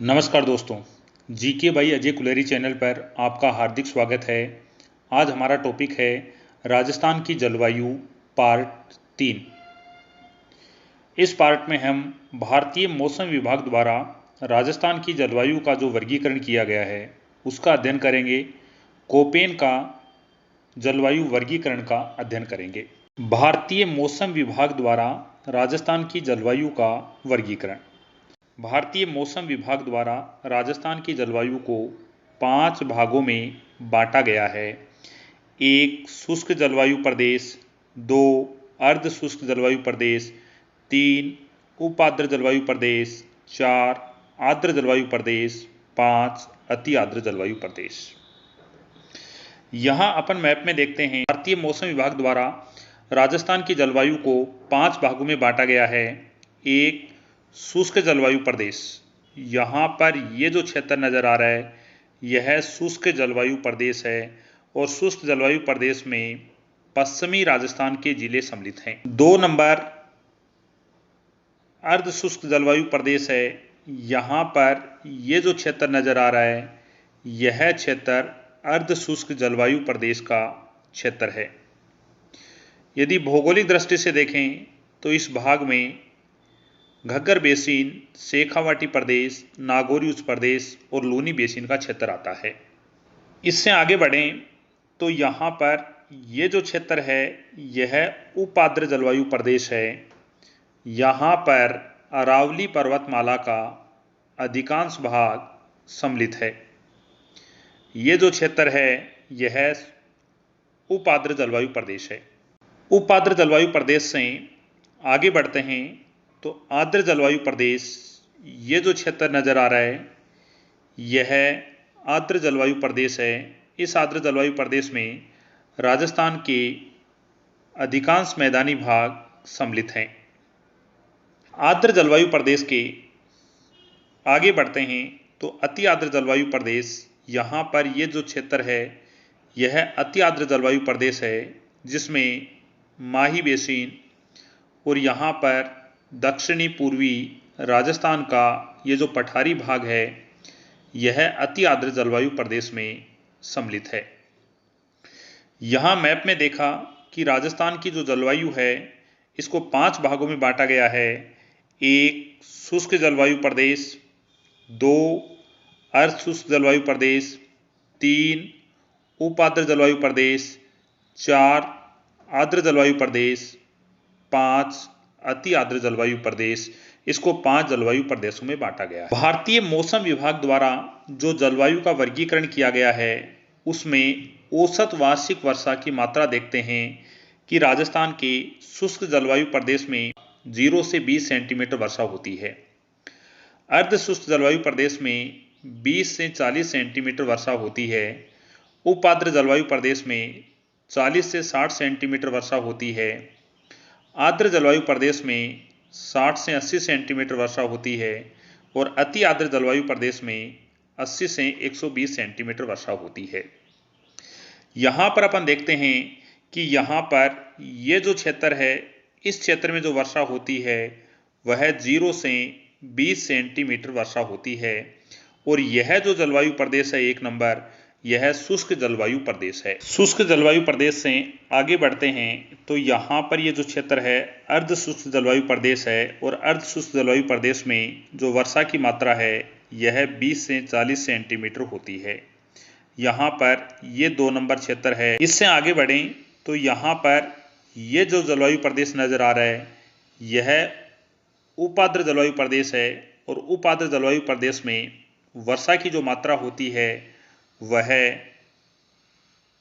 नमस्कार दोस्तों, GK by Ajay Kuleri channel पर आपका हार्दिक स्वागत है। आज हमारा टॉपिक है राजस्थान की जलवायु पार्ट 3। इस पार्ट में हम भारतीय मौसम विभाग द्वारा राजस्थान की जलवायु का जो वर्गीकरण किया गया है उसका अध्ययन करेंगे। कोपेन का जलवायु वर्गीकरण का अध्ययन करेंगे। भारतीय मौसम विभाग द्वारा राजस्थान की जलवायु का वर्गीकरण। भारतीय मौसम विभाग द्वारा राजस्थान की जलवायु को 5 भागों में बांटा गया है। 1 शुष्क जलवायु प्रदेश, 2 अर्ध शुष्क जलवायु प्रदेश, 3 उपाद्र जलवायु प्रदेश, 4 आर्द्र जलवायु प्रदेश, 5 अति आर्द्र जलवायु प्रदेश। यहाँ अपन मैप में देखते हैं भारतीय मौसम विभाग द्वारा राजस्थान की जलवायु को 5 भागों में बांटा गया है। 1 शुष्क जलवायु प्रदेश, यहाँ पर ये जो क्षेत्र नज़र आ रहा है यह शुष्क जलवायु प्रदेश है और शुष्क जलवायु प्रदेश में पश्चिमी राजस्थान के जिले सम्मिलित हैं। 2 नंबर अर्ध शुष्क जलवायु प्रदेश है, यहाँ पर ये जो क्षेत्र नज़र आ रहा है यह क्षेत्र अर्ध शुष्क जलवायु प्रदेश का क्षेत्र है। यदि भौगोलिक दृष्टि से देखें तो इस भाग में घग्गर बेसिन, शेखावाटी प्रदेश, नागौरी उच्च प्रदेश और लूनी बेसिन का क्षेत्र आता है। इससे आगे बढ़ें तो यहाँ पर ये जो क्षेत्र है यह उपाद्र जलवायु प्रदेश है। यहाँ पर अरावली पर्वतमाला का अधिकांश भाग सम्मिलित है। ये जो क्षेत्र है यह उपाद्र जलवायु प्रदेश है। उपाद्र जलवायु प्रदेश से आगे बढ़ते हैं तो आर्द्र जलवायु प्रदेश, ये जो क्षेत्र नज़र आ रहा है यह आर्द्र जलवायु प्रदेश है। इस आर्द्र जलवायु प्रदेश में राजस्थान के अधिकांश मैदानी भाग सम्मिलित हैं। आर्द्र जलवायु प्रदेश के आगे बढ़ते हैं तो अति आर्द्र जलवायु प्रदेश, यहाँ पर ये जो क्षेत्र है यह अति आर्द्र जलवायु प्रदेश है जिसमें माही बेसिन और यहाँ पर दक्षिणी पूर्वी राजस्थान का ये जो पठारी भाग है यह अति आर्द्र जलवायु प्रदेश में सम्मिलित है। यहाँ मैप में देखा कि राजस्थान की जो जलवायु है इसको 5 भागों में बांटा गया है। 1 शुष्क जलवायु प्रदेश, 2 अर्ध शुष्क जलवायु प्रदेश, 3 उपाद्र जलवायु प्रदेश, 4 आर्द्र जलवायु प्रदेश, 5 अति आर्द्र जलवायु प्रदेश। इसको 5 जलवायु प्रदेशों में बांटा गया है। भारतीय मौसम विभाग द्वारा जो जलवायु का वर्गीकरण किया गया है उसमें औसत वार्षिक वर्षा की मात्रा देखते हैं कि राजस्थान के शुष्क जलवायु प्रदेश में 0 से 20 सेंटीमीटर वर्षा होती है। अर्ध शुष्क जलवायु प्रदेश में 20 से 40 सेंटीमीटर वर्षा होती है। उपाद्र जलवायु प्रदेश में 40 से 60 सेंटीमीटर वर्षा होती है। आर्द्र जलवायु प्रदेश में 60 से 80 सेंटीमीटर वर्षा होती है और अति आर्द्र जलवायु प्रदेश में 80 से 120 सेंटीमीटर वर्षा होती है। यहाँ पर अपन देखते हैं कि यहाँ पर ये जो क्षेत्र है इस क्षेत्र में जो वर्षा होती है वह 0 से 20 सेंटीमीटर वर्षा होती है और यह जो जलवायु प्रदेश है 1 नंबर, यह शुष्क जलवायु प्रदेश है। शुष्क जलवायु प्रदेश से आगे बढ़ते हैं तो यहाँ पर ये जो क्षेत्र है अर्ध शुष्क जलवायु प्रदेश है और अर्ध शुष्क जलवायु प्रदेश में जो वर्षा की मात्रा है यह 20 से 40 सेंटीमीटर होती है। यहाँ पर ये 2 नंबर क्षेत्र है। इससे आगे बढ़ें तो यहाँ पर ये जो जलवायु प्रदेश नज़र आ रहा है यह उपाद्र जलवायु प्रदेश है और उपाद्र जलवायु प्रदेश में वर्षा की जो मात्रा होती है वह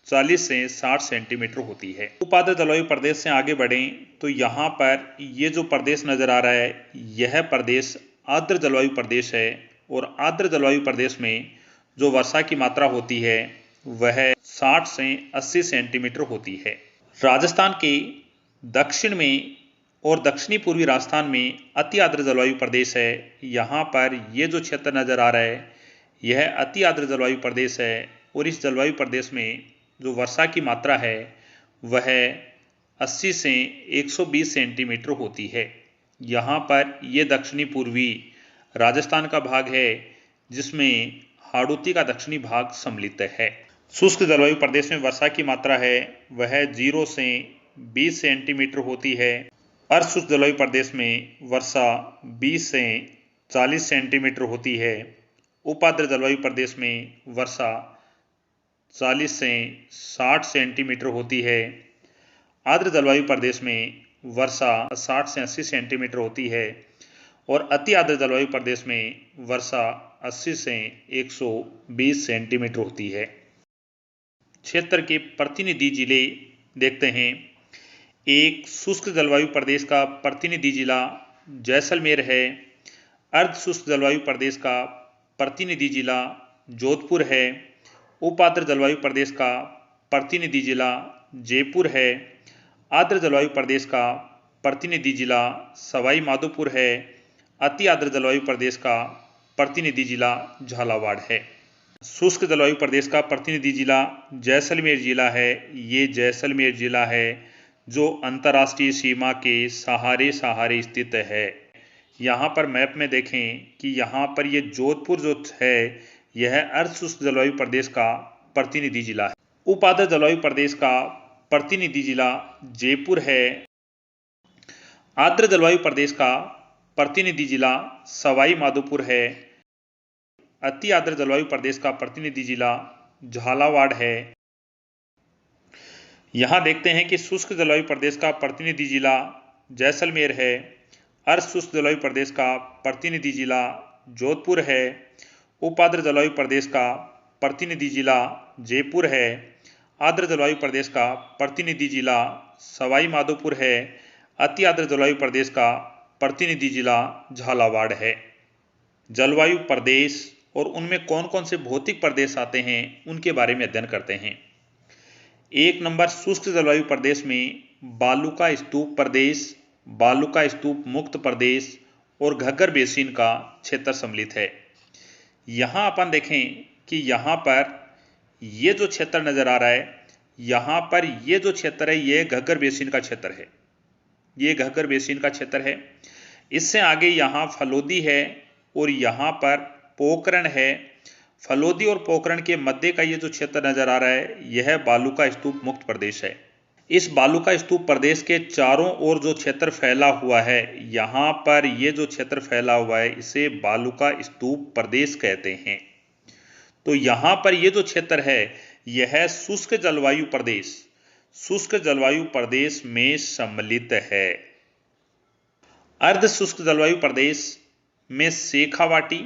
40 से 60 सेंटीमीटर होती है। उपाद्र जलवायु प्रदेश से आगे बढ़ें तो यहाँ पर ये जो प्रदेश नज़र आ रहा है यह प्रदेश आर्द्र जलवायु प्रदेश है और आर्द्र जलवायु प्रदेश में जो वर्षा की मात्रा होती है वह 60 से 80 सेंटीमीटर होती है। राजस्थान के दक्षिण में और दक्षिणी पूर्वी राजस्थान में अति आर्द्र जलवायु प्रदेश है। यहाँ पर ये जो क्षेत्र नज़र आ रहा है यह अति आर्द्र जलवायु प्रदेश है और इस जलवायु प्रदेश में जो वर्षा की मात्रा है वह 80 से 120 सेंटीमीटर होती है। यहाँ पर ये दक्षिणी पूर्वी राजस्थान का भाग है जिसमें हाड़ौती का दक्षिणी भाग सम्मिलित है। शुष्क जलवायु प्रदेश में वर्षा की मात्रा है वह 0 से 20 सेंटीमीटर होती है। अर्ध शुष्क जलवायु प्रदेश में वर्षा 20 से 40 सेंटीमीटर होती है। उपाद्र जलवायु प्रदेश में वर्षा 40 से 60 सेंटीमीटर होती है। आर्द्र जलवायु प्रदेश में वर्षा 60 से 80 सेंटीमीटर होती है और अति आर्द्र जलवायु प्रदेश में वर्षा 80 से 120 सेंटीमीटर होती है। क्षेत्र के प्रतिनिधि जिले देखते हैं। एक शुष्क जलवायु प्रदेश का प्रतिनिधि जिला जैसलमेर है। अर्ध शुष्क जलवायु प्रदेश का प्रतिनिधि जिला जोधपुर है। उपाद्र जलवायु प्रदेश का प्रतिनिधि जिला जयपुर है। आर्द्र जलवायु प्रदेश का प्रतिनिधि जिला सवाई माधोपुर है। अति आर्द्र जलवायु प्रदेश का प्रतिनिधि जिला झालावाड़ है। शुष्क जलवायु प्रदेश का प्रतिनिधि जिला जैसलमेर जिला है। ये जैसलमेर जिला है जो अंतर्राष्ट्रीय सीमा के सहारे स्थित है। यहाँ पर मैप में देखें कि यहाँ पर ये जोधपुर जो है यह अर्ध शुष्क जलवायु प्रदेश का प्रतिनिधि जिला है। उपाद्र जलवायु प्रदेश का प्रतिनिधि जिला जयपुर है। आर्द्र जलवायु प्रदेश का प्रतिनिधि जिला सवाई माधोपुर है। अति आर्द्र जलवायु प्रदेश का प्रतिनिधि जिला झालावाड़ है। यहां देखते हैं कि शुष्क जलवायु प्रदेश का प्रतिनिधि जिला जैसलमेर है। अर्ध शुष्क जलवायु प्रदेश का प्रतिनिधि जिला जोधपुर है। उपाद्र जलवायु प्रदेश का प्रतिनिधि जिला जयपुर है। आर्द्र जलवायु प्रदेश का प्रतिनिधि जिला सवाई माधोपुर है। अति आर्द्र जलवायु प्रदेश का प्रतिनिधि जिला झालावाड़ है। जलवायु प्रदेश और उनमें कौन कौन से भौतिक प्रदेश आते हैं उनके बारे में अध्ययन करते हैं। 1 नंबर शुष्क जलवायु प्रदेश में बालू का स्तूप प्रदेश, बालू का स्तूप मुक्त प्रदेश और घग्गर बेसिन का क्षेत्र सम्मिलित है। यहाँ अपन देखें कि यहाँ पर ये जो क्षेत्र नजर आ रहा है, यहाँ पर ये जो क्षेत्र है ये घग्गर बेसिन का क्षेत्र है। ये घग्गर बेसिन का क्षेत्र है। इससे आगे यहाँ फलोदी है और यहाँ पर पोखरण है। फलोदी और पोखरण के मध्य का ये जो क्षेत्र नजर आ रहा है यह बालू का स्तूप मुक्त प्रदेश है। इस बालू का स्तूप प्रदेश के चारों ओर जो क्षेत्र फैला हुआ है, यहाँ पर ये जो क्षेत्र फैला हुआ है इसे बालू का स्तूप प्रदेश कहते हैं। तो यहाँ पर ये जो क्षेत्र है यह शुष्क जलवायु प्रदेश, शुष्क जलवायु प्रदेश में सम्मिलित है। अर्ध शुष्क जलवायु प्रदेश में शेखावाटी,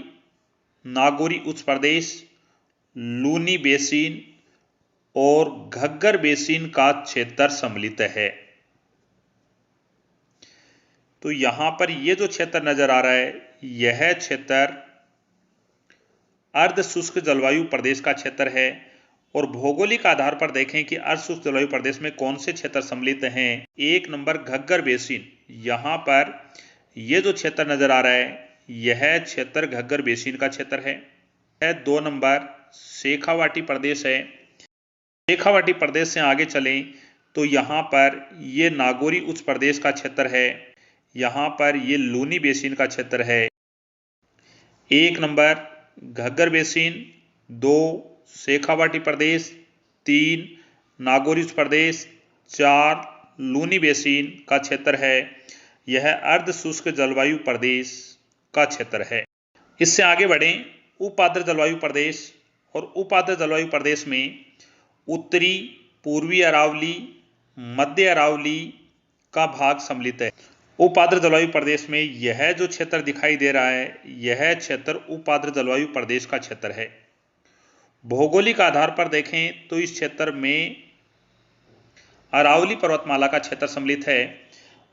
नागौरी उच्च प्रदेश, लूनी बेसिन और घग्गर बेसिन का क्षेत्र सम्मिलित है। तो यहां पर यह जो क्षेत्र नजर आ रहा है यह क्षेत्र अर्ध शुष्क जलवायु प्रदेश का क्षेत्र है। और भौगोलिक आधार पर देखें कि अर्ध शुष्क जलवायु प्रदेश में कौन से क्षेत्र सम्मिलित हैं। 1 नंबर घग्गर बेसिन, यहां पर यह जो क्षेत्र नजर आ रहा है यह क्षेत्र घग्गर बेसिन का क्षेत्र है। 2 नंबर शेखावाटी प्रदेश है। शेखावाटी प्रदेश से आगे चलें तो यहाँ पर ये नागौरी उच्च प्रदेश का क्षेत्र है। यहाँ पर ये लूनी बेसिन का क्षेत्र है। 1 नंबर घग्गर बेसिन, 2 शेखावाटी प्रदेश, 3 नागौरी उच्च प्रदेश, 4 लूनी बेसिन का क्षेत्र है। यह अर्ध शुष्क जलवायु प्रदेश का क्षेत्र है। इससे आगे बढ़ें, उपाद्र जलवायु प्रदेश। और उपाद्र जलवायु प्रदेश में उत्तरी पूर्वी अरावली, मध्य अरावली का भाग सम्मिलित है। उपाद्र जलवायु प्रदेश में यह जो क्षेत्र दिखाई दे रहा है यह क्षेत्र उपाद्र जलवायु प्रदेश का क्षेत्र है। भौगोलिक आधार पर देखें तो इस क्षेत्र में अरावली पर्वतमाला का क्षेत्र सम्मिलित है।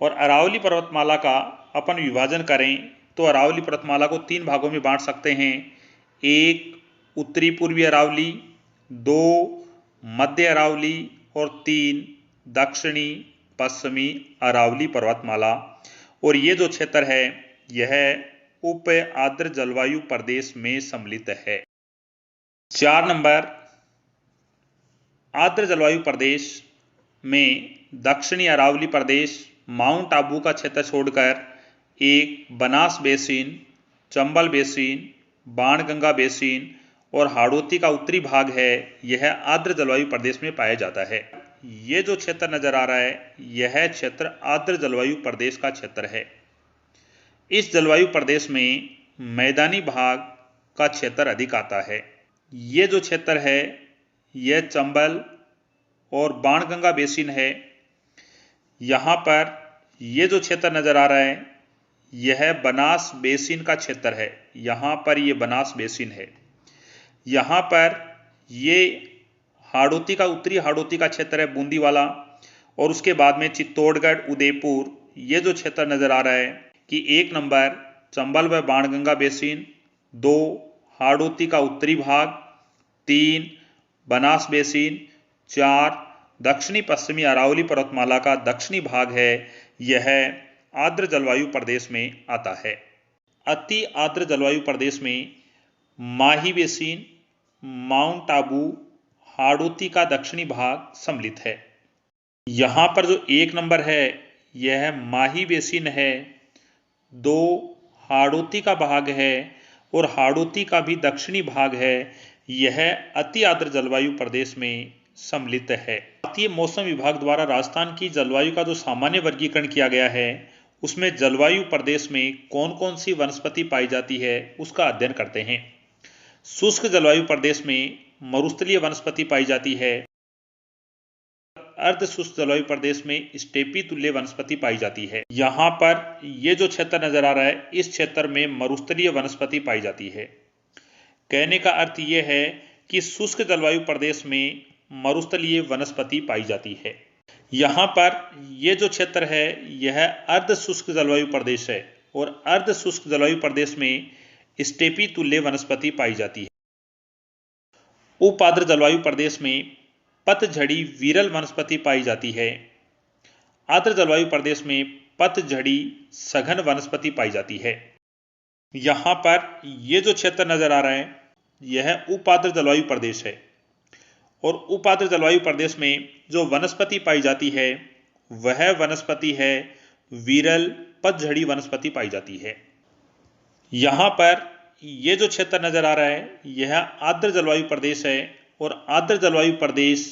और अरावली पर्वतमाला का अपन विभाजन करें तो अरावली पर्वतमाला को 3 भागों में बांट सकते हैं। 1 उत्तरी पूर्वी अरावली, 2 मध्य अरावली और 3 दक्षिणी पश्चिमी अरावली पर्वतमाला। और ये जो क्षेत्र है यह उप आर्द्र जलवायु प्रदेश में सम्मिलित है। 4 नंबर आर्द्र जलवायु प्रदेश में दक्षिणी अरावली प्रदेश, माउंट आबू का क्षेत्र छोड़कर एक Banas basin, Chambal basin, Banganga basin और हाड़ौती का उत्तरी भाग है, यह आर्द्र जलवायु प्रदेश में पाया जाता है। ये जो क्षेत्र नजर आ रहा है, यह क्षेत्र आर्द्र जलवायु प्रदेश का क्षेत्र है। इस जलवायु प्रदेश में मैदानी भाग का क्षेत्र अधिक आता है। ये जो क्षेत्र है, यह चंबल और बाणगंगा बेसिन है। यहाँ पर ये जो क्षेत्र नजर आ रहा है, यह बनास बेसिन का क्षेत्र है। यहाँ पर ये बनास बेसिन है। यहाँ पर ये हाड़ौती का उत्तरी हाड़ौती का क्षेत्र है, बूंदी वाला, और उसके बाद में चित्तौड़गढ़, उदयपुर, ये जो क्षेत्र नजर आ रहा है कि 1 नंबर चंबल व बाणगंगा बेसिन, 2 हाड़ौती का उत्तरी भाग, 3 बनास बेसिन, 4 दक्षिणी पश्चिमी अरावली पर्वतमाला का दक्षिणी भाग है, यह आर्द्र जलवायु प्रदेश में आता है। अति आर्द्र जलवायु प्रदेश में माही बेसिन, माउंट आबू, हाड़ौती का दक्षिणी भाग सम्मिलित है। यहाँ पर जो 1 नंबर है, यह माही बेसिन है, 2 हाड़ौती का भाग है और हाड़ौती का भी दक्षिणी भाग है, यह अति आर्द्र जलवायु प्रदेश में सम्मिलित है। भारतीय मौसम विभाग द्वारा राजस्थान की जलवायु का जो सामान्य वर्गीकरण किया गया है, उसमें जलवायु प्रदेश में कौन कौन सी वनस्पति पाई जाती है उसका अध्ययन करते हैं। शुष्क जलवायु प्रदेश में मरुस्थलीय वनस्पति पाई जाती है। अर्ध शुष्क जलवायु प्रदेश में स्टेपी तुल्य वनस्पति पाई जाती है। यहाँ पर ये जो क्षेत्र नजर आ रहा है, इस क्षेत्र में मरुस्थलीय वनस्पति पाई जाती है। कहने का अर्थ ये है कि शुष्क जलवायु प्रदेश में मरुस्थलीय वनस्पति पाई जाती है। यहाँ पर ये जो क्षेत्र है, यह अर्ध शुष्क जलवायु प्रदेश है और अर्ध शुष्क जलवायु प्रदेश में स्टेपी तुल्य वनस्पति पाई जाती है। उपाद्र जलवायु प्रदेश में पतझड़ी विरल वनस्पति पाई जाती है। आर्द्र जलवायु प्रदेश में पतझड़ी सघन वनस्पति पाई जाती है। यहाँ पर ये जो क्षेत्र नजर आ रहा है, यह उपाद्र जलवायु प्रदेश है और उपाद्र जलवायु प्रदेश में जो वनस्पति पाई जाती है, वह वनस्पति है विरल पतझड़ी वनस्पति पाई जाती है। यहाँ पर ये जो क्षेत्र नजर आ रहा है, यह आर्द्र जलवायु प्रदेश है और आर्द्र जलवायु प्रदेश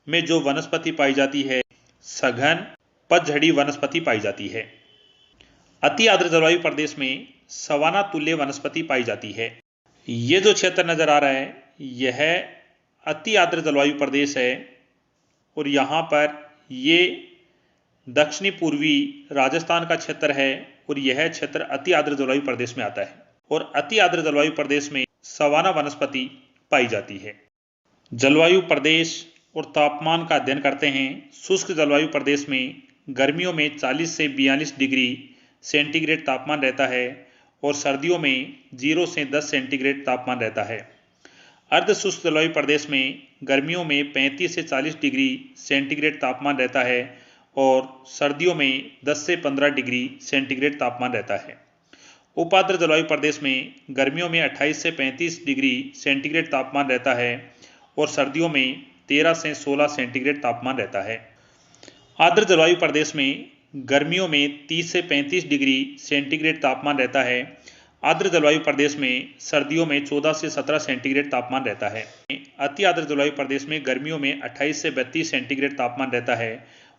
में जो वनस्पति पाई जाती है, सघन पतझड़ी वनस्पति पाई जाती है। अति आर्द्र जलवायु प्रदेश में सवाना तुल्य वनस्पति पाई जाती है। ये जो क्षेत्र नजर आ रहा है, यह अति आर्द्र जलवायु प्रदेश है और यहाँ पर ये दक्षिणी पूर्वी राजस्थान का क्षेत्र है और यह क्षेत्र अति आर्द्र जलवायु प्रदेश में आता है और अति आर्द्र जलवायु प्रदेश में सवाना वनस्पति पाई जाती है। जलवायु प्रदेश और तापमान का अध्ययन करते हैं। शुष्क जलवायु प्रदेश में गर्मियों में 40 से 42 डिग्री सेंटीग्रेड तापमान रहता है और सर्दियों में 0 से 10 सेंटीग्रेड तापमान रहता है। अर्ध शुष्क जलवायु प्रदेश में गर्मियों में 35 से 40 डिग्री सेंटीग्रेड तापमान रहता है और सर्दियों में 10 से 15 डिग्री सेंटीग्रेड तापमान रहता है। उपाद्र जलवायु प्रदेश में गर्मियों में 28 से 35 डिग्री सेंटीग्रेड तापमान रहता है और सर्दियों में 13 से 16 सेंटीग्रेड तापमान रहता है। आर्द्र जलवायु प्रदेश में गर्मियों में 30 से 35 डिग्री सेंटीग्रेड तापमान रहता है। आर्द्र जलवायु प्रदेश में सर्दियों में 14 से 17 सेंटीग्रेड तापमान रहता है। अति आर्द्र जलवायु प्रदेश में गर्मियों में 28 से 32 सेंटीग्रेड तापमान रहता है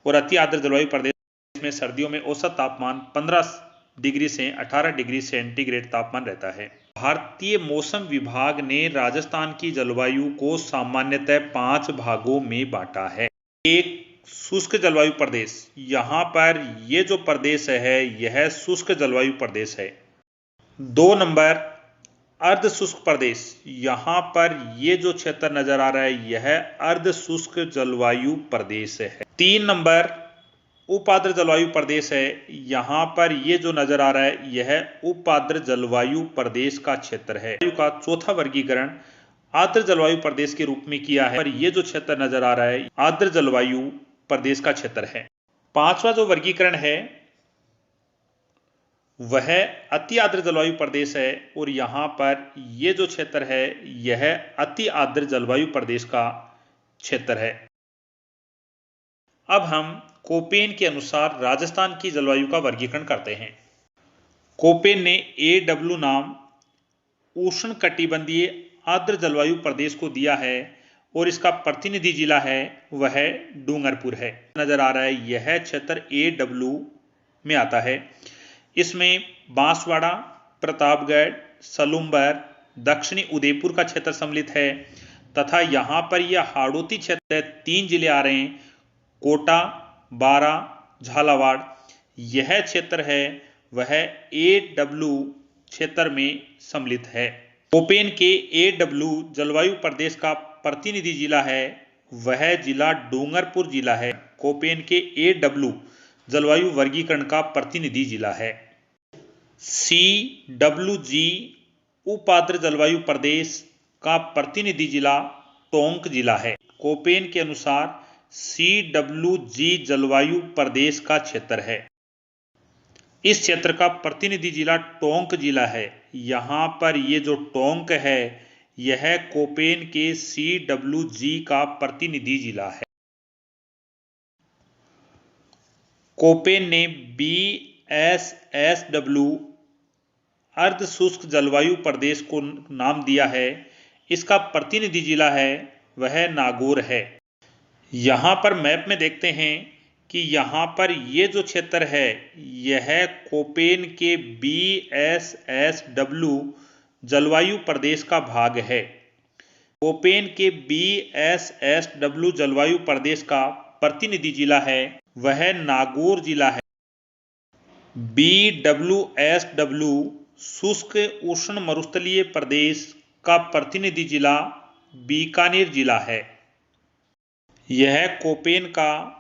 और अति आर्द्र जलवायु प्रदेश में सर्दियों में औसत तापमान 15 डिग्री से 18 डिग्री सेंटीग्रेड तापमान रहता है। भारतीय मौसम विभाग ने राजस्थान की जलवायु को सामान्यतः 5 भागों में बांटा है। एक, शुष्क जलवायु प्रदेश, यहाँ पर ये जो प्रदेश है, यह शुष्क जलवायु प्रदेश है। 2 नंबर अर्ध शुष्क प्रदेश, यहाँ पर ये जो क्षेत्र नजर आ रहा है, यह अर्ध शुष्क जलवायु प्रदेश है। 3 नंबर उपाद्र जलवायु प्रदेश है, यहाँ पर ये जो नजर आ रहा है, यह उपाद्र जलवायु प्रदेश का क्षेत्र है। का चौथा वर्गीकरण आर्द्र जलवायु प्रदेश के रूप में किया है, पर ये जो क्षेत्र नजर आ रहा है, आर्द्र जलवायु प्रदेश का क्षेत्र है। 5वां जो वर्गीकरण है, वह अति आर्द्र जलवायु प्रदेश है और यहाँ पर ये जो क्षेत्र है, यह अति आर्द्र जलवायु प्रदेश का क्षेत्र है। अब हम कोपेन के अनुसार राजस्थान की जलवायु का वर्गीकरण करते हैं। कोपेन ने AW नाम उष्णकटिबंधीय आर्द्र जलवायु प्रदेश को दिया है और इसका प्रतिनिधि जिला है वह डूंगरपुर है। नजर आ रहा है यह क्षेत्र AW में आता है। इसमें बांसवाड़ा, प्रतापगढ़, सलूम्बर, दक्षिणी उदयपुर का क्षेत्र सम्मिलित है तथा यहाँ पर यह हाड़ौती क्षेत्र 3 जिले आ रहे हैं, कोटा, बारा, झालावाड़। यह क्षेत्र है वह AW क्षेत्र में सम्मिलित है। कोपेन के AW जलवायु प्रदेश का प्रतिनिधि जिला है वह जिला डूंगरपुर जिला है। कोपेन के AW जलवायु वर्गीकरण का प्रतिनिधि जिला है। CWG उपाद्र जलवायु प्रदेश का प्रतिनिधि जिला टोंक जिला है। कोपेन के अनुसार CWG जलवायु प्रदेश का क्षेत्र है। इस क्षेत्र का प्रतिनिधि जिला टोंक जिला है। यहाँ पर ये जो टोंक है यह कोपेन के CWG का प्रतिनिधि जिला है। कोपेन ने BSSW अर्ध शुष्क जलवायु प्रदेश को नाम दिया है। इसका प्रतिनिधि जिला है वह नागौर है। यहाँ पर मैप में देखते हैं कि यहाँ पर ये जो क्षेत्र है यह कोपेन के BSSW जलवायु प्रदेश का भाग है। कोपेन के BSSW जलवायु प्रदेश का प्रतिनिधि जिला है वह नागौर जिला है। BWSW शुष्क उष्ण मरुस्थलीय प्रदेश का प्रतिनिधि जिला बीकानेर जिला है। यह कोपेन का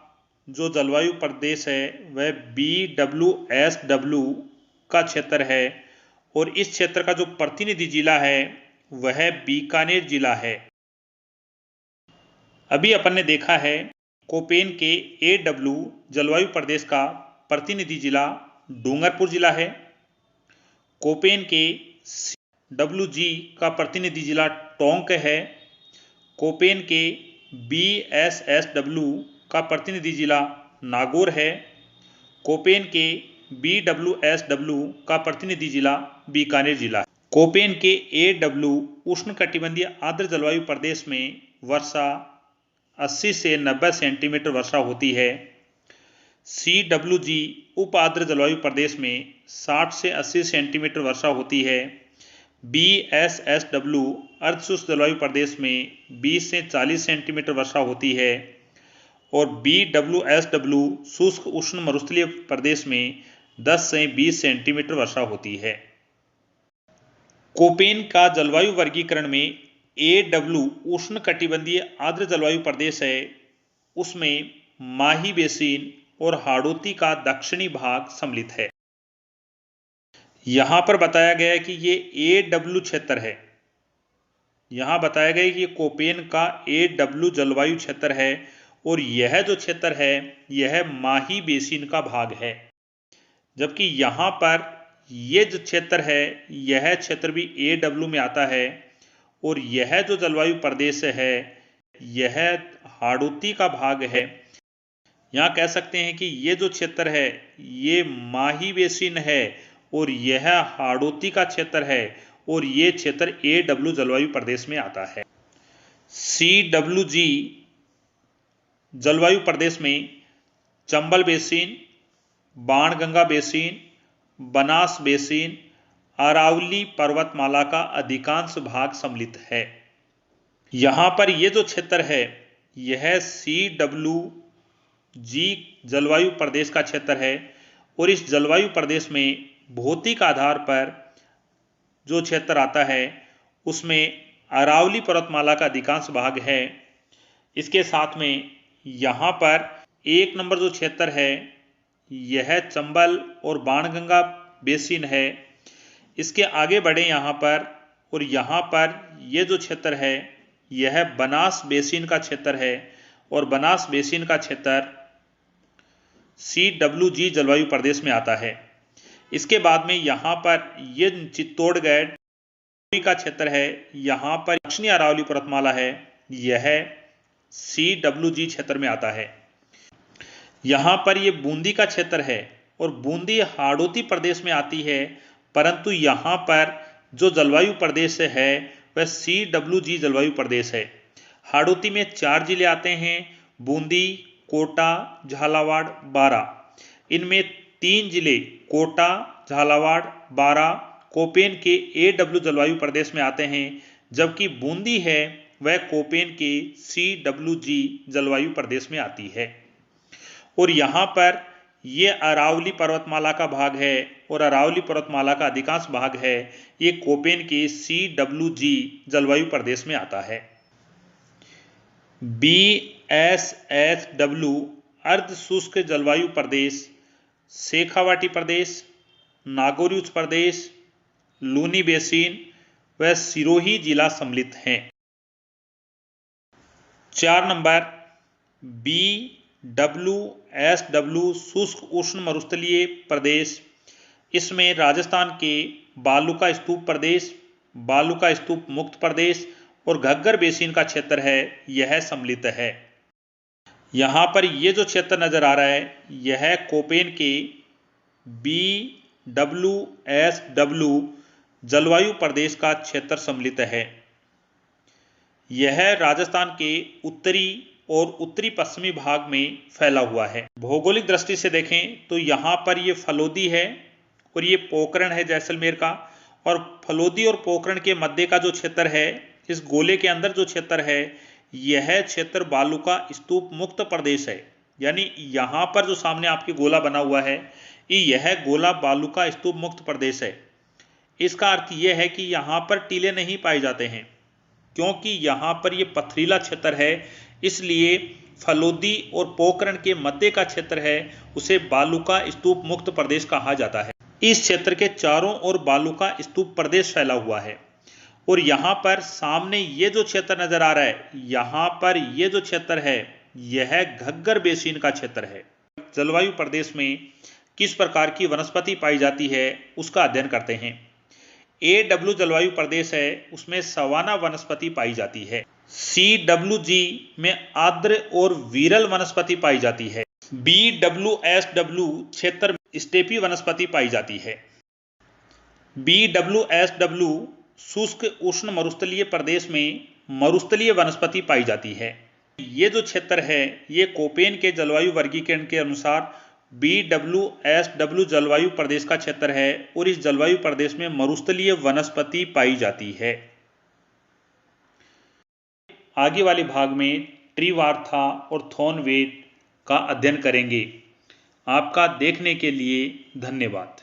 जो जलवायु प्रदेश है वह BWSW का क्षेत्र है और इस क्षेत्र का जो प्रतिनिधि जिला है वह बीकानेर जिला है। अभी अपन ने देखा है कोपेन के AW जलवायु प्रदेश का प्रतिनिधि जिला डूंगरपुर जिला है। कोपेन के CWG का प्रतिनिधि जिला टोंक है। कोपेन के BSSW का प्रतिनिधि जिला नागौर है। कोपेन के BWSW का प्रतिनिधि जिला बीकानेर जिला है। कोपेन के AW उष्णकटिबंधीय आर्द्र जलवायु प्रदेश में वर्षा 80 से 90 सेंटीमीटर वर्षा होती है। CWG उप आर्द्र जलवायु प्रदेश में 60 से 80 सेंटीमीटर वर्षा होती है। BSSW अर्धशुष्क जलवायु प्रदेश में 20 से 40 सेंटीमीटर वर्षा होती है और BWSW शुष्क उष्ण मरुस्थलीय प्रदेश में 10 से 20 सेंटीमीटर वर्षा होती है। कोपेन का जलवायु वर्गीकरण में AW उष्णकटिबंधीय आर्द्र जलवायु प्रदेश है, उसमें माही बेसिन और हाड़ौती का दक्षिणी भाग सम्मिलित है। यहां पर बताया गया है कि ये AW क्षेत्र है। यहां बताया गया है कि ये कोपेन का AW जलवायु क्षेत्र है और यह जो क्षेत्र है यह माही बेसिन का भाग है। जबकि यहां पर ये जो क्षेत्र है यह क्षेत्र भी AW में आता है और यह जो जलवायु प्रदेश है यह हाड़ौती का भाग है। यहाँ कह सकते हैं कि ये जो क्षेत्र है ये माही बेसिन है और यह हाड़ौती का क्षेत्र है और ये क्षेत्र AW जलवायु प्रदेश में आता है। CWG जलवायु प्रदेश में Chambal basin, Banganga basin, Banas basin, Aravalli पर्वतमाला का अधिकांश भाग सम्मिलित है। यहाँ पर ये जो क्षेत्र है यह CWG जलवायु प्रदेश का क्षेत्र है और इस जलवायु प्रदेश में भौतिक आधार पर जो क्षेत्र आता है उसमें अरावली पर्वतमाला का अधिकांश भाग है। इसके साथ में यहाँ पर 1 नंबर जो क्षेत्र है यह चंबल और बाणगंगा बेसिन है। इसके आगे बढ़े यहाँ पर और यहाँ पर ये जो क्षेत्र है यह बनास बेसिन का क्षेत्र है और बनास बेसिन का क्षेत्र CWG जलवायु प्रदेश में आता है। इसके बाद में यहाँ पर ये चित्तौड़गढ़ का क्षेत्र है, यहाँ पर दक्षिणी अरावली पर्वतमाला है, यह CWG क्षेत्र में आता है। यहाँ पर ये बूंदी का क्षेत्र है और बूंदी हाड़ौती प्रदेश में आती है, परंतु यहाँ पर जो जलवायु प्रदेश है वह CWG जलवायु प्रदेश है। हाड़ौती में 4 जिले आते हैं, बूंदी, कोटा, झालावाड़, बारां। इनमें 3 जिले कोटा, झालावाड़, बारां कोपेन के AW जलवायु प्रदेश में आते हैं, जबकि बूंदी है वह कोपेन के CWG जलवायु प्रदेश में आती है। और यहाँ पर ये अरावली पर्वतमाला का भाग है और अरावली पर्वतमाला का अधिकांश भाग है ये कोपेन के CWG जलवायु प्रदेश में आता है। BSHW अर्ध शुष्क जलवायु प्रदेश शेखावाटी प्रदेश, नागौरी उच्च प्रदेश, लूनी बेसिन व सिरोही जिला सम्मिलित हैं। 4 नंबर BWSW शुष्क उष्ण मरुस्थलीय प्रदेश, इसमें राजस्थान के बालू का स्तूप प्रदेश, बालू का स्तूप मुक्त प्रदेश और घग्गर बेसिन का क्षेत्र है यह सम्मिलित है। यहाँ पर ये जो क्षेत्र नजर आ रहा है यह कोपेन के BWSW जलवायु प्रदेश का क्षेत्र सम्मिलित है। यह राजस्थान के उत्तरी और उत्तरी पश्चिमी भाग में फैला हुआ है। भौगोलिक दृष्टि से देखें तो यहाँ पर ये फलोदी है और ये पोखरण है जैसलमेर का, और फलोदी और पोखरण के मध्य का जो क्षेत्र है, इस गोले के अंदर जो क्षेत्र है यह क्षेत्र बालू का स्तूप मुक्त प्रदेश है। यानी यहाँ पर जो सामने आपके गोला बना हुआ है यह गोला बालू का स्तूप मुक्त प्रदेश है। इसका अर्थ यह है कि यहाँ पर टीले नहीं पाए जाते हैं, क्योंकि यहाँ पर यह पथरीला क्षेत्र है, इसलिए फलोदी और पोखरण के मध्य का क्षेत्र है उसे बालू का स्तूप मुक्त प्रदेश कहा जाता है। इस क्षेत्र के चारों ओर बालू का स्तूप प्रदेश फैला हुआ है। और यहाँ पर सामने ये जो क्षेत्र नजर आ रहा है, यहाँ पर ये जो क्षेत्र है यह घग्गर बेसिन का क्षेत्र है। जलवायु प्रदेश में किस प्रकार की वनस्पति पाई जाती है उसका अध्ययन करते हैं। AW जलवायु प्रदेश है उसमें सवाना वनस्पति पाई जाती है। CWG में आर्द्र और विरल वनस्पति पाई जाती है। BWSW क्षेत्र में स्टेपी वनस्पति पाई जाती है। BWSW शुष्क उष्ण मरुस्थलीय प्रदेश में मरुस्थलीय वनस्पति पाई जाती है। ये जो क्षेत्र है ये कोपेन के जलवायु वर्गीकरण के अनुसार BWSW जलवायु प्रदेश का क्षेत्र है और इस जलवायु प्रदेश में मरुस्थलीय वनस्पति पाई जाती है। आगे वाले भाग में ट्रीवार्था और थॉर्नवेट का अध्ययन करेंगे। आपका देखने के लिए धन्यवाद।